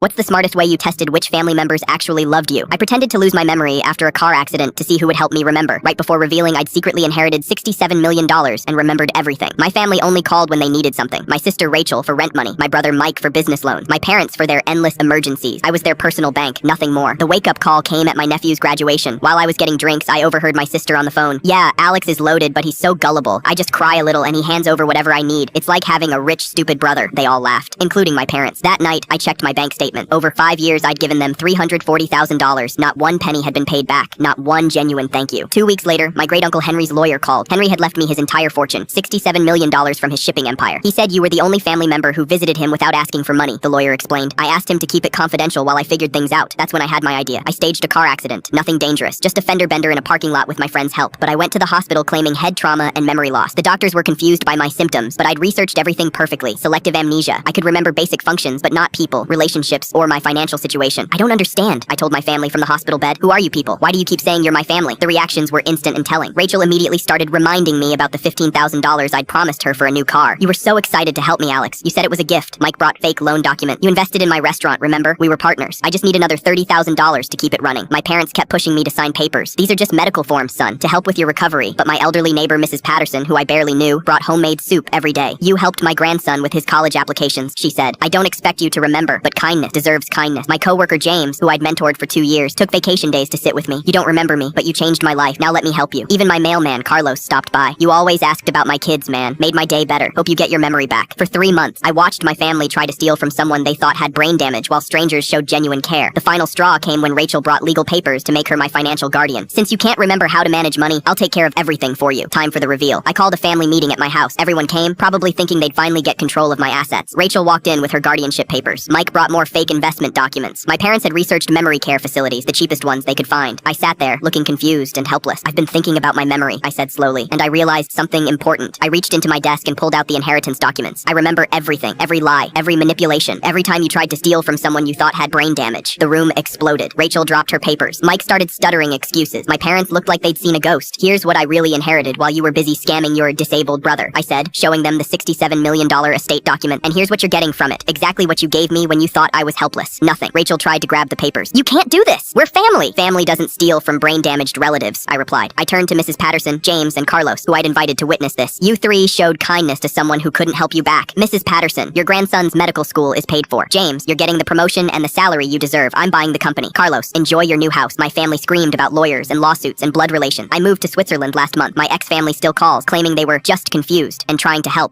What's the smartest way you tested which family members actually loved you? I pretended to lose my memory after a car accident to see who would help me remember, right before revealing I'd secretly inherited $67 million and remembered everything. My family only called when they needed something. My sister Rachel for rent money, my brother Mike for business loans, my parents for their endless emergencies. I was their personal bank, nothing more. The wake-up call came at my nephew's graduation. While I was getting drinks, I overheard my sister on the phone. "Yeah, Alex is loaded, but he's so gullible. I just cry a little and he hands over whatever I need. It's like having a rich, stupid brother." They all laughed, including my parents. That night, I checked my bank statement. Over 5 years, I'd given them $340,000. Not one penny had been paid back. Not one genuine thank you. 2 weeks later, my great-uncle Henry's lawyer called. Henry had left me his entire fortune, $67 million from his shipping empire. He said you were the only family member who visited him without asking for money, the lawyer explained. I asked him to keep it confidential while I figured things out. That's when I had my idea. I staged a car accident. Nothing dangerous, just a fender bender in a parking lot with my friend's help. But I went to the hospital claiming head trauma and memory loss. The doctors were confused by my symptoms, but I'd researched everything perfectly. Selective amnesia. I could remember basic functions, but not people, relationships, or my financial situation. I don't understand, I told my family from the hospital bed. Who are you people? Why do you keep saying you're my family? The reactions were instant and telling. Rachel immediately started reminding me about the $15,000 I'd promised her for a new car. "You were so excited to help me, Alex. You said it was a gift." Mike brought fake loan document. "You invested in my restaurant, remember? We were partners. I just need another $30,000 to keep it running." My parents kept pushing me to sign papers. "These are just medical forms, son, to help with your recovery." But my elderly neighbor, Mrs. Patterson, who I barely knew, brought homemade soup every day. "You helped my grandson with his college applications," she said. "I don't expect you to remember, but kindness deserves kindness." My coworker James, who I'd mentored for 2 years, took vacation days to sit with me. "You don't remember me, but you changed my life. Now let me help you." Even my mailman, Carlos, stopped by. "You always asked about my kids, man. Made my day better. Hope you get your memory back." For 3 months, I watched my family try to steal from someone they thought had brain damage while strangers showed genuine care. The final straw came when Rachel brought legal papers to make her my financial guardian. "Since you can't remember how to manage money, I'll take care of everything for you." Time for the reveal. I called a family meeting at my house. Everyone came, probably thinking they'd finally get control of my assets. Rachel walked in with her guardianship papers. Mike brought more fake investment documents. My parents had researched memory care facilities, the cheapest ones they could find. I sat there, looking confused and helpless. "I've been thinking about my memory," I said slowly, "and I realized something important." I reached into my desk and pulled out the inheritance documents. "I remember everything, every lie, every manipulation, every time you tried to steal from someone you thought had brain damage." The room exploded. Rachel dropped her papers. Mike started stuttering excuses. My parents looked like they'd seen a ghost. "Here's what I really inherited while you were busy scamming your disabled brother," I said, showing them the $67 million estate document. "And here's what you're getting from it. Exactly what you gave me when you thought I was helpless. Nothing." Rachel tried to grab the papers. "You can't do this! We're family!" "Family doesn't steal from brain-damaged relatives," I replied. I turned to Mrs. Patterson, James, and Carlos, who I'd invited to witness this. "You three showed kindness to someone who couldn't help you back. Mrs. Patterson, your grandson's medical school is paid for. James, you're getting the promotion and the salary you deserve. I'm buying the company. Carlos, enjoy your new house." My family screamed about lawyers and lawsuits and blood relation. I moved to Switzerland last month. My ex-family still calls, claiming they were just confused and trying to help.